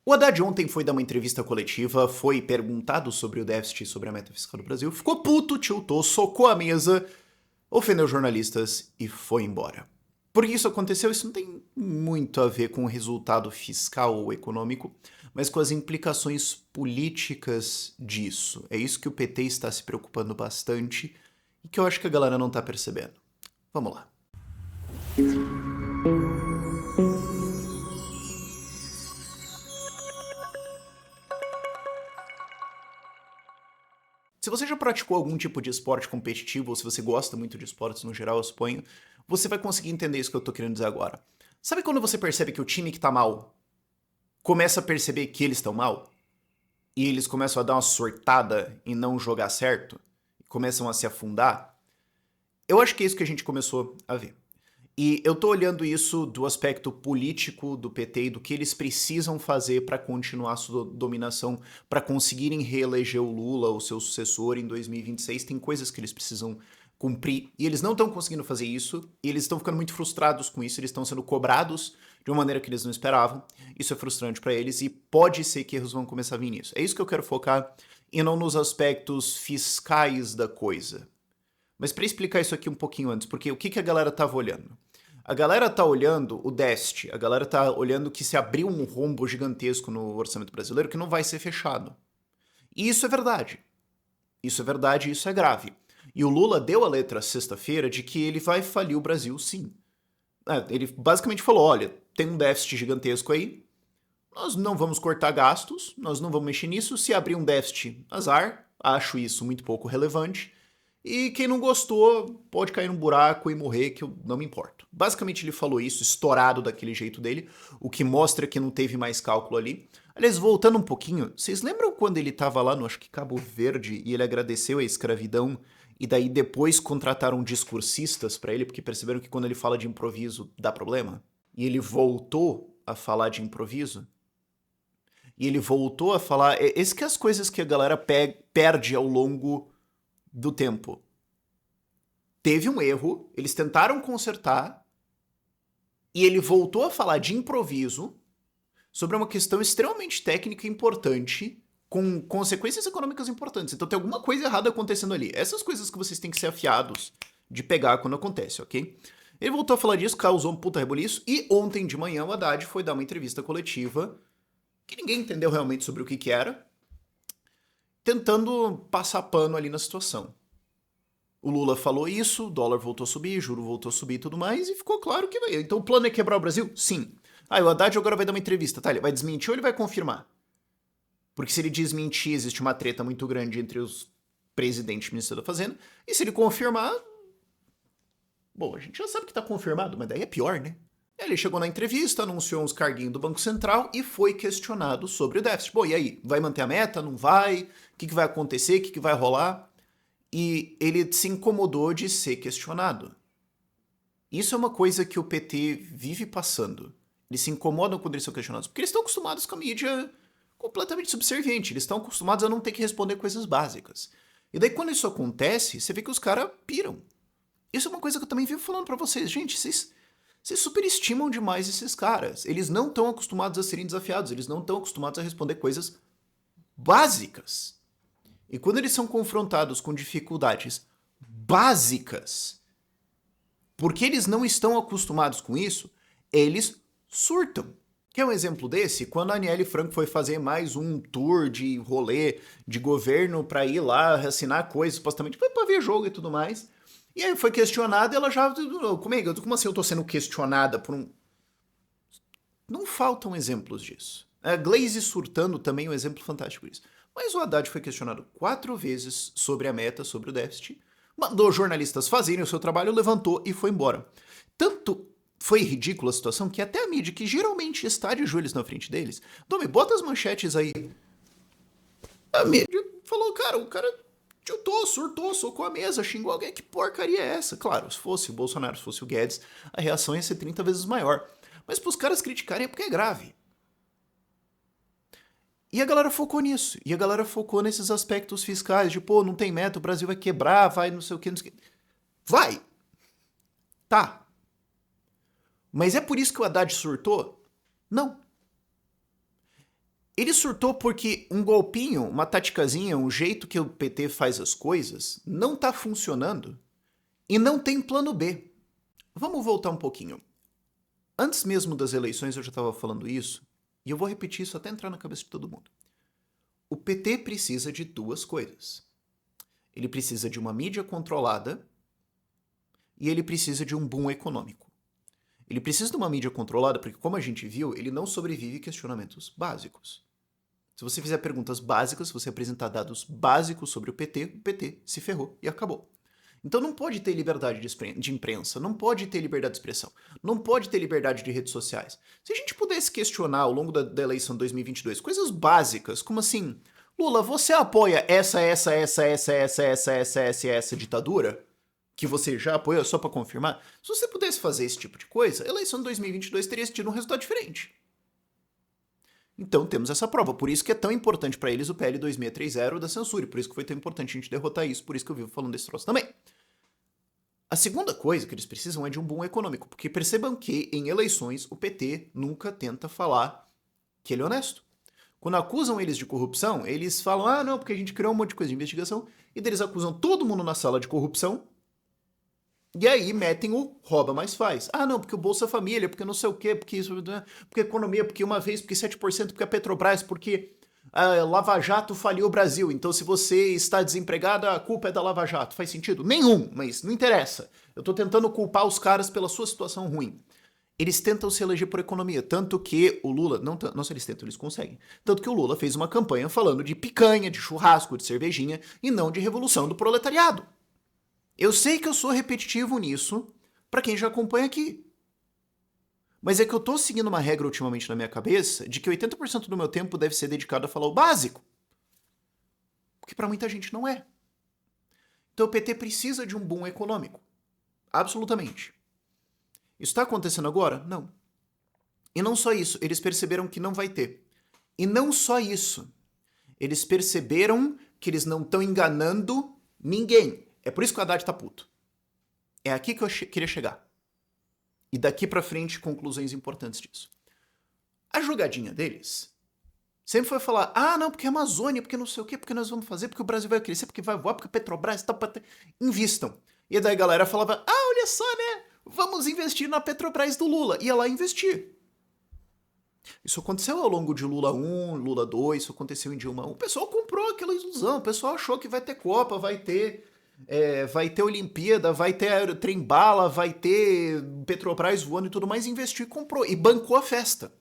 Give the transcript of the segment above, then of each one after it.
O Haddad ontem foi dar uma entrevista coletiva, foi perguntado sobre o déficit e sobre a meta fiscal do Brasil, ficou puto, tiltou, socou a mesa, ofendeu jornalistas e foi embora. Por que isso aconteceu? Isso não tem muito a ver com o resultado fiscal ou econômico, mas com as implicações políticas disso. É isso que o PT está se preocupando bastante e que eu acho que a galera não está percebendo. Vamos lá. Se você já praticou algum tipo de esporte competitivo, ou se você gosta muito de esportes no geral, eu suponho, você vai conseguir entender isso que eu tô querendo dizer agora. Sabe quando você percebe que o time que tá mal começa a perceber que eles estão mal? E eles começam a dar uma sortada e não jogar certo? Começam a se afundar? Eu acho que é isso que a gente começou a ver. E eu tô olhando isso do aspecto político do PT e do que eles precisam fazer para continuar a sua dominação, para conseguirem reeleger o Lula, o seu sucessor, em 2026. Tem coisas que eles precisam cumprir e eles não estão conseguindo fazer isso, e eles estão ficando muito frustrados com isso, eles estão sendo cobrados de uma maneira que eles não esperavam. Isso é frustrante para eles e pode ser que erros vão começar a vir nisso. É isso que eu quero focar e não nos aspectos fiscais da coisa. Mas para explicar isso aqui um pouquinho antes, porque o que a galera tava olhando? A galera tá olhando o déficit, a galera tá olhando que se abriu um rombo gigantesco no orçamento brasileiro que não vai ser fechado. E isso é verdade. Isso é verdade e isso é grave. E o Lula deu a letra sexta-feira de que ele vai falir o Brasil sim. Ele basicamente falou, olha, tem um déficit gigantesco aí, nós não vamos cortar gastos, nós não vamos mexer nisso, se abrir um déficit, azar, acho isso muito pouco relevante. E quem não gostou pode cair num buraco e morrer, que eu não me importo. Basicamente ele falou isso, estourado daquele jeito dele, o que mostra que não teve mais cálculo ali. Aliás, voltando um pouquinho, vocês lembram quando ele tava lá no, acho que Cabo Verde, e ele agradeceu a escravidão, e daí depois contrataram discursistas pra ele, porque perceberam que quando ele fala de improviso dá problema? E ele voltou a falar de improviso? E ele voltou a falar... Esse que é as coisas que a galera perde ao longo do tempo. Teve um erro, eles tentaram consertar, e ele voltou a falar de improviso sobre uma questão extremamente técnica e importante, com consequências econômicas importantes. Então tem alguma coisa errada acontecendo ali. Essas coisas que vocês têm que ser afiados de pegar quando acontece, ok? Ele voltou a falar disso, causou um puta rebuliço, e ontem de manhã o Haddad foi dar uma entrevista coletiva, que ninguém entendeu realmente sobre o que era, tentando passar pano ali na situação. O Lula falou isso, o dólar voltou a subir, o juro voltou a subir e tudo mais, e ficou claro que vai. Então o plano é quebrar o Brasil? Sim. Ah, o Haddad agora vai dar uma entrevista, tá? Ele vai desmentir ou ele vai confirmar? Porque se ele desmentir, existe uma treta muito grande entre os presidentes e ministros da Fazenda, e se ele confirmar... Bom, a gente já sabe que tá confirmado, mas daí é pior, né? Ele chegou na entrevista, anunciou uns carguinhos do Banco Central e foi questionado sobre o déficit. Bom, e aí? Vai manter a meta? Não vai? O que vai acontecer? O que vai rolar? E ele se incomodou de ser questionado. Isso é uma coisa que o PT vive passando. Eles se incomodam quando eles são questionados, porque eles estão acostumados com a mídia completamente subserviente, eles estão acostumados a não ter que responder coisas básicas. E daí quando isso acontece, você vê que os caras piram. Isso é uma coisa que eu também vivo falando pra vocês. Gente, vocês superestimam demais esses caras. Eles não estão acostumados a serem desafiados, eles não estão acostumados a responder coisas básicas. E quando eles são confrontados com dificuldades básicas, porque eles não estão acostumados com isso, eles surtam. Quer um exemplo desse? Quando a Aniele Franco foi fazer mais um tour de rolê de governo pra ir lá assinar coisas, supostamente pra ver jogo e tudo mais. E aí foi questionada e ela já... Como assim eu tô sendo questionada por um... Não faltam exemplos disso. A Glaze surtando também é um exemplo fantástico disso. Mas o Haddad foi questionado 4 vezes sobre a meta, sobre o déficit, mandou jornalistas fazerem o seu trabalho, levantou e foi embora. Tanto foi ridícula a situação que até a mídia, que geralmente está de joelhos na frente deles, Domi, bota as manchetes aí. A mídia falou, cara, o cara tiltou, surtou, socou a mesa, xingou alguém, que porcaria é essa? Claro, se fosse o Bolsonaro, se fosse o Guedes, a reação ia ser 30 vezes maior. Mas para os caras criticarem é porque é grave. E a galera focou nisso. E a galera focou nesses aspectos fiscais, de, pô, não tem meta, o Brasil vai quebrar, vai não sei o que, não sei o que. Vai! Tá. Mas é por isso que o Haddad surtou? Não. Ele surtou porque um golpinho, uma taticazinha, um jeito que o PT faz as coisas não tá funcionando e não tem plano B. Vamos voltar um pouquinho. Antes mesmo das eleições eu já estava falando isso, e eu vou repetir isso até entrar na cabeça de todo mundo. O PT precisa de duas coisas. Ele precisa de uma mídia controlada e ele precisa de um boom econômico. Ele precisa de uma mídia controlada porque, como a gente viu, ele não sobrevive a questionamentos básicos. Se você fizer perguntas básicas, se você apresentar dados básicos sobre o PT se ferrou e acabou. Então não pode ter liberdade de imprensa, não pode ter liberdade de expressão, não pode ter liberdade de redes sociais. Se a gente pudesse questionar ao longo da eleição de 2022 coisas básicas, como assim, Lula, você apoia essa ditadura? Que você já apoia, só pra confirmar? Se você pudesse fazer esse tipo de coisa, a eleição de 2022 teria tido um resultado diferente. Então temos essa prova, por isso que é tão importante para eles o PL 2630 da censura, por isso que foi tão importante a gente derrotar isso, por isso que eu vivo falando desse troço também. A segunda coisa que eles precisam é de um boom econômico, porque percebam que em eleições o PT nunca tenta falar que ele é honesto. Quando acusam eles de corrupção, eles falam, ah não, porque a gente criou um monte de coisa de investigação, e daí eles acusam todo mundo na sala de corrupção, e aí metem o rouba mais faz. Ah, não, porque o Bolsa Família, porque não sei o quê, porque isso, porque economia, porque uma vez, porque 7%, porque a Petrobras, porque a Lava Jato faliu o Brasil. Então, se você está desempregado, a culpa é da Lava Jato. Faz sentido? Nenhum, mas não interessa. Eu tô tentando culpar os caras pela sua situação ruim. Eles tentam se eleger por economia, tanto que o Lula, não se eles tentam, eles conseguem. Tanto que o Lula fez uma campanha falando de picanha, de churrasco, de cervejinha, e não de revolução do proletariado. Eu sei que eu sou repetitivo nisso, pra quem já acompanha aqui. Mas é que eu tô seguindo uma regra ultimamente na minha cabeça de que 80% do meu tempo deve ser dedicado a falar o básico. Porque pra muita gente não é. Então o PT precisa de um boom econômico. Absolutamente. Isso tá acontecendo agora? Não. E não só isso, eles perceberam que não vai ter. E não só isso. Eles perceberam que eles não estão enganando ninguém. É por isso que o Haddad tá puto. É aqui que eu queria chegar. E daqui pra frente, conclusões importantes disso. A jogadinha deles sempre foi falar, ah, não, porque a Amazônia, porque não sei o quê, porque nós vamos fazer, porque o Brasil vai crescer, porque vai voar, porque a Petrobras tá... Invistam. E daí a galera falava, ah, olha só, né, vamos investir na Petrobras do Lula. Ia lá investir. Isso aconteceu ao longo de Lula 1, Lula 2, isso aconteceu em Dilma 1. O pessoal comprou aquela ilusão, o pessoal achou que vai ter Copa, vai ter Olimpíada, vai ter trem-bala, vai ter Petrobras voando e tudo mais, investiu e comprou, e bancou a festa.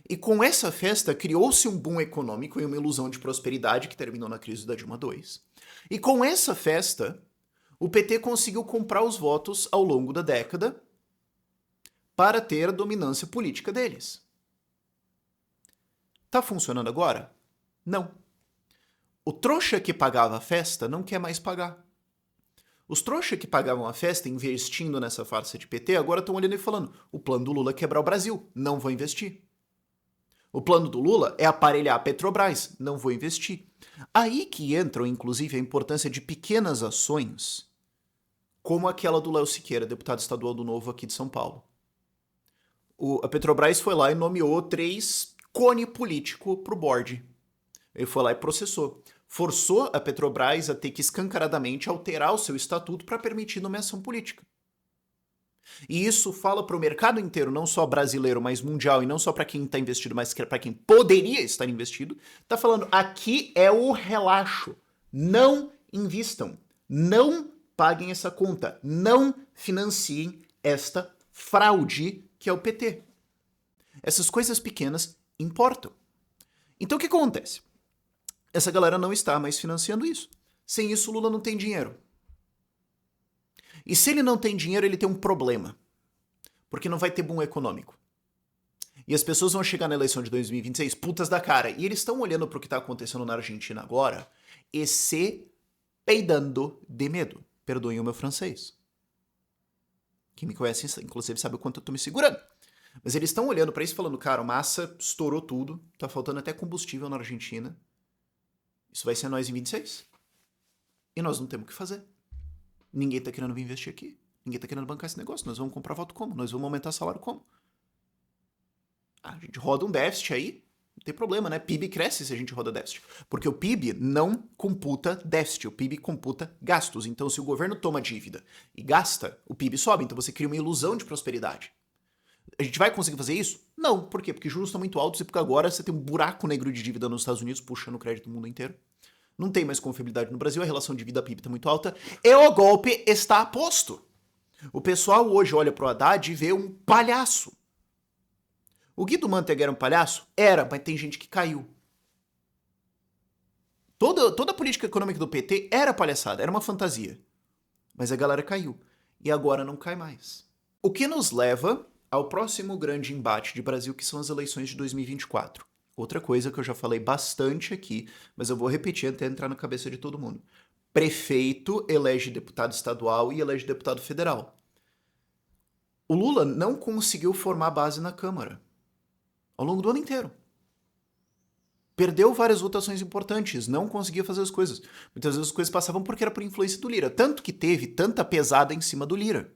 E com essa festa criou-se um boom econômico e uma ilusão de prosperidade que terminou na crise da Dilma 2. E com essa festa, o PT conseguiu comprar os votos ao longo da década para ter a dominância política deles. Tá funcionando agora? Não. O trouxa que pagava a festa não quer mais pagar. Os trouxas que pagavam a festa investindo nessa farsa de PT agora estão olhando e falando: o plano do Lula é quebrar o Brasil, não vou investir. O plano do Lula é aparelhar a Petrobras, não vou investir. Aí que entram, inclusive, a importância de pequenas ações, como aquela do Léo Siqueira, deputado estadual do Novo aqui de São Paulo. A Petrobras foi lá e nomeou 3 cone político pro board. Ele foi lá e processou. Forçou a Petrobras a ter que escancaradamente alterar o seu estatuto para permitir nomeação política. E isso fala para o mercado inteiro, não só brasileiro, mas mundial, e não só para quem está investido, mas para quem poderia estar investido, tá falando, aqui é o relaxo. Não invistam. Não paguem essa conta. Não financiem esta fraude que é o PT. Essas coisas pequenas importam. Então o que acontece? Essa galera não está mais financiando isso. Sem isso, Lula não tem dinheiro. E se ele não tem dinheiro, ele tem um problema. Porque não vai ter boom econômico. E as pessoas vão chegar na eleição de 2026 putas da cara. E eles estão olhando para o que está acontecendo na Argentina agora e se peidando de medo. Perdoem o meu francês. Quem me conhece, inclusive, sabe o quanto eu tô me segurando. Mas eles estão olhando para isso e falando, cara, o Massa estourou tudo, tá faltando até combustível na Argentina. Isso vai ser nós em 26. E nós não temos o que fazer. Ninguém tá querendo vir investir aqui. Ninguém tá querendo bancar esse negócio. Nós vamos comprar voto como? Nós vamos aumentar salário como? A gente roda um déficit aí, tem problema, né? PIB cresce se a gente roda déficit. Porque o PIB não computa déficit, o PIB computa gastos. Então, se o governo toma dívida e gasta, o PIB sobe. Então, você cria uma ilusão de prosperidade. A gente vai conseguir fazer isso? Não. Por quê? Porque juros estão muito altos e porque agora você tem um buraco negro de dívida nos Estados Unidos puxando o crédito do mundo inteiro. Não tem mais confiabilidade no Brasil, a relação de dívida-PIB está muito alta e o golpe está posto. O pessoal hoje olha pro Haddad e vê um palhaço. O Guido Mantega era um palhaço? Era, mas tem gente que caiu. Toda a política econômica do PT era palhaçada, era uma fantasia. Mas a galera caiu. E agora não cai mais. O que nos leva ao próximo grande embate de Brasil, que são as eleições de 2024. Outra coisa que eu já falei bastante aqui, mas eu vou repetir até entrar na cabeça de todo mundo. Prefeito elege deputado estadual e elege deputado federal. O Lula não conseguiu formar base na Câmara ao longo do ano inteiro. Perdeu várias votações importantes, não conseguia fazer as coisas. Muitas vezes as coisas passavam porque era por influência do Lira. Tanto que teve tanta pesada em cima do Lira.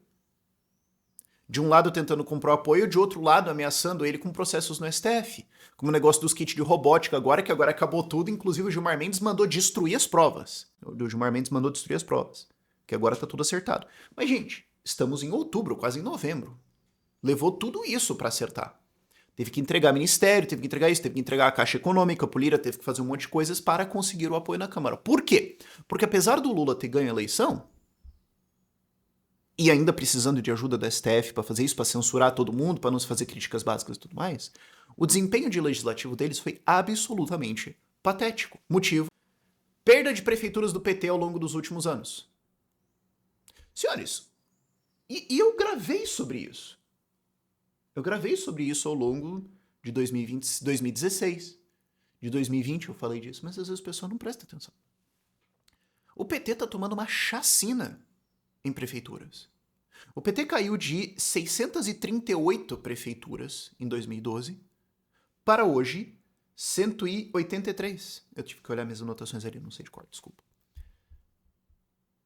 De um lado tentando comprar apoio, de outro lado ameaçando ele com processos no STF. Como o negócio dos kits de robótica agora, que agora acabou tudo, inclusive o Gilmar Mendes mandou destruir as provas. O Gilmar Mendes mandou destruir as provas. Que agora tá tudo acertado. Mas, gente, estamos em outubro, quase em novembro. Levou tudo isso para acertar. Teve que entregar ministério, teve que entregar isso, teve que entregar a Caixa Econômica, o Lira teve que fazer um monte de coisas para conseguir o apoio na Câmara. Por quê? Porque apesar do Lula ter ganho a eleição, e ainda precisando de ajuda da STF para fazer isso, para censurar todo mundo, para não se fazer críticas básicas e tudo mais, o desempenho de legislativo deles foi absolutamente patético. Motivo: perda de prefeituras do PT ao longo dos últimos anos. Senhores, e eu gravei sobre isso. Eu gravei sobre isso ao longo de 2020, 2016. De 2020 eu falei disso, mas às vezes o pessoal não presta atenção. O PT tá tomando uma chacina em prefeituras. O PT caiu de 638 prefeituras em 2012 para hoje 183. Eu tive que olhar minhas anotações ali, não sei de cor, desculpa.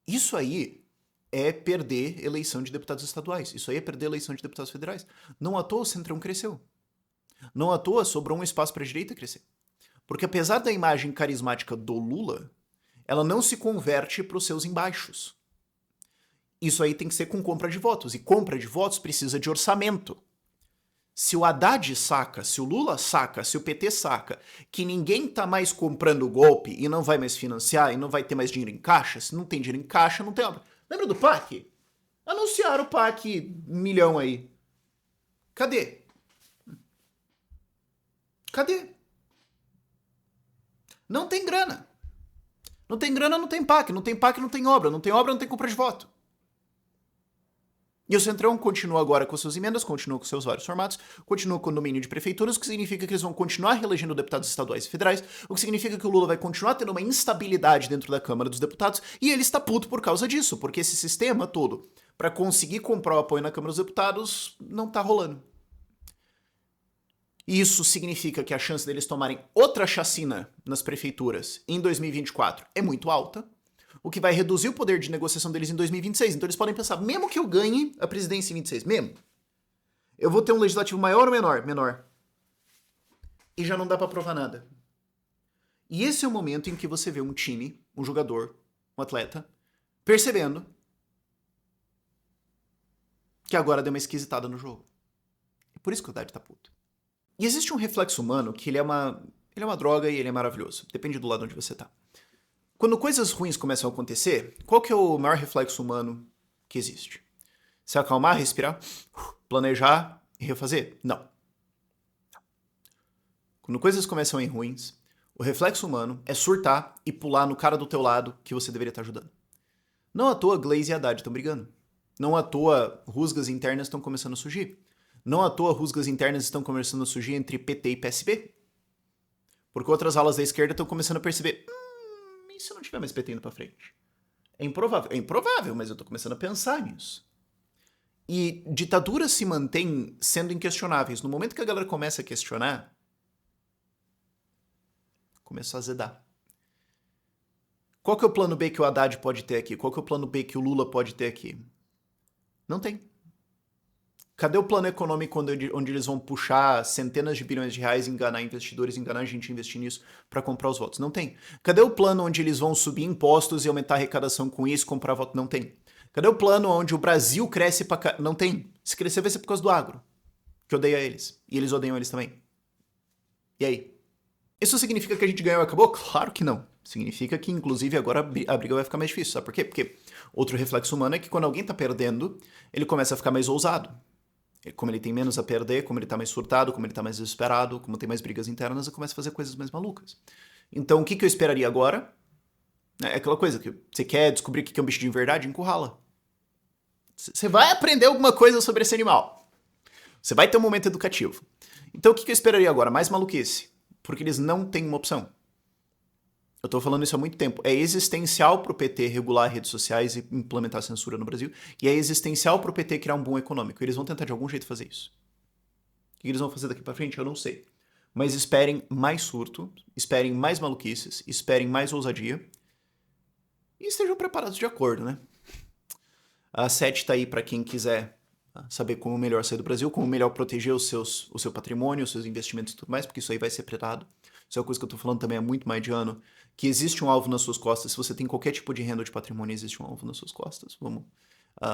Isso aí é perder eleição de deputados estaduais. Isso aí é perder eleição de deputados federais. Não à toa o Centrão cresceu. Não à toa sobrou um espaço para a direita crescer. Porque apesar da imagem carismática do Lula, ela não se converte para os seus embaixos. Isso aí tem que ser com compra de votos. E compra de votos precisa de orçamento. Se o Haddad saca, se o Lula saca, se o PT saca que ninguém tá mais comprando o golpe e não vai mais financiar e não vai ter mais dinheiro em caixa, se não tem dinheiro em caixa, não tem obra. Lembra do PAC? Anunciaram o PAC 1 milhão aí. Cadê? Cadê? Não tem grana. Não tem grana, não tem PAC. Não tem PAC, não tem obra. Não tem obra, não tem compra de voto. E o Centrão continua agora com suas emendas, continua com seus vários formatos, continua com o domínio de prefeituras, o que significa que eles vão continuar reelegendo deputados estaduais e federais, o que significa que o Lula vai continuar tendo uma instabilidade dentro da Câmara dos Deputados, e ele está puto por causa disso, porque esse sistema todo, para conseguir comprar o apoio na Câmara dos Deputados, não tá rolando. E isso significa que a chance deles tomarem outra chacina nas prefeituras em 2024 é muito alta, o que vai reduzir o poder de negociação deles em 2026. Então eles podem pensar, mesmo que eu ganhe a presidência em 26, mesmo, eu vou ter um legislativo maior ou menor? Menor. E já não dá pra provar nada. E esse é o momento em que você vê um time, um jogador, um atleta, percebendo que agora deu uma esquisitada no jogo. E por isso que o Haddad tá puto. E existe um reflexo humano que ele é uma droga e ele é maravilhoso. Depende do lado onde você tá. Quando coisas ruins começam a acontecer, qual que é o maior reflexo humano que existe? Se acalmar, respirar, planejar e refazer? Não. Quando coisas começam a ir ruins, o reflexo humano é surtar e pular no cara do teu lado que você deveria estar ajudando. Não à toa Glaze e Haddad estão brigando. Não à toa rusgas internas estão começando a surgir. Não à toa rusgas internas estão começando a surgir entre PT e PSB. Porque outras alas da esquerda estão começando a perceber... E se não tiver mais PT indo pra frente? É improvável. É improvável, mas eu tô começando a pensar nisso. E ditaduras se mantêm sendo inquestionáveis. No momento que a galera começa a questionar, começa a azedar. Qual que é o plano B que o Haddad pode ter aqui? Qual que é o plano B que o Lula pode ter aqui? Não tem. Cadê o plano econômico onde eles vão puxar centenas de bilhões de reais, enganar investidores, enganar a gente a investir nisso para comprar os votos? Não tem. Cadê o plano onde eles vão subir impostos e aumentar a arrecadação com isso, comprar voto? Não tem. Cadê o plano onde o Brasil cresce pra... Não tem. Se crescer vai ser por causa do agro, que odeia eles. E eles odeiam eles também. E aí? Isso significa que a gente ganhou e acabou? Claro que não. Significa que, inclusive, agora a briga vai ficar mais difícil. Sabe por quê? Porque outro reflexo humano é que quando alguém tá perdendo, ele começa a ficar mais ousado. Como ele tem menos a perder, como ele tá mais surtado, como ele tá mais desesperado, como tem mais brigas internas, ele começa a fazer coisas mais malucas. Então, o que eu esperaria agora? É aquela coisa que você quer descobrir o que é um bicho de verdade? Encurrala. Você vai aprender alguma coisa sobre esse animal. Você vai ter um momento educativo. Então, o que eu esperaria agora? Mais maluquice. Porque eles não têm uma opção. Eu tô falando isso há muito tempo. É existencial pro PT regular redes sociais e implementar censura no Brasil. E é existencial pro PT criar um boom econômico. Eles vão tentar de algum jeito fazer isso. O que eles vão fazer daqui pra frente, eu não sei. Mas esperem mais surto, esperem mais maluquices, esperem mais ousadia. E estejam preparados de acordo, né? A 7 tá aí pra quem quiser saber como melhor sair do Brasil, como melhor proteger o seu patrimônio, os seus investimentos e tudo mais, porque isso aí vai ser tratado. Isso é uma coisa que eu tô falando também há muito mais de ano, que existe um alvo nas suas costas. Se você tem qualquer tipo de renda ou de patrimônio, existe um alvo nas suas costas.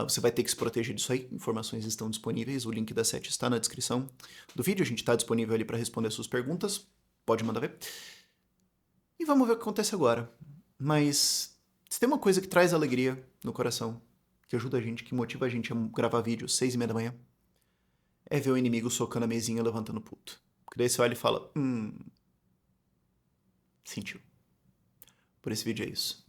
Você vai ter que se proteger disso aí. Informações estão disponíveis. O link da 7 está na descrição do vídeo. A gente está disponível ali para responder suas perguntas. Pode mandar ver. E vamos ver o que acontece agora. Mas se tem uma coisa que traz alegria no coração, que ajuda a gente, que motiva a gente a gravar vídeo às 6h30 da manhã, é ver o inimigo socando a mesinha levantando puto. Porque daí você olha e fala, sentiu. Por esse vídeo é isso.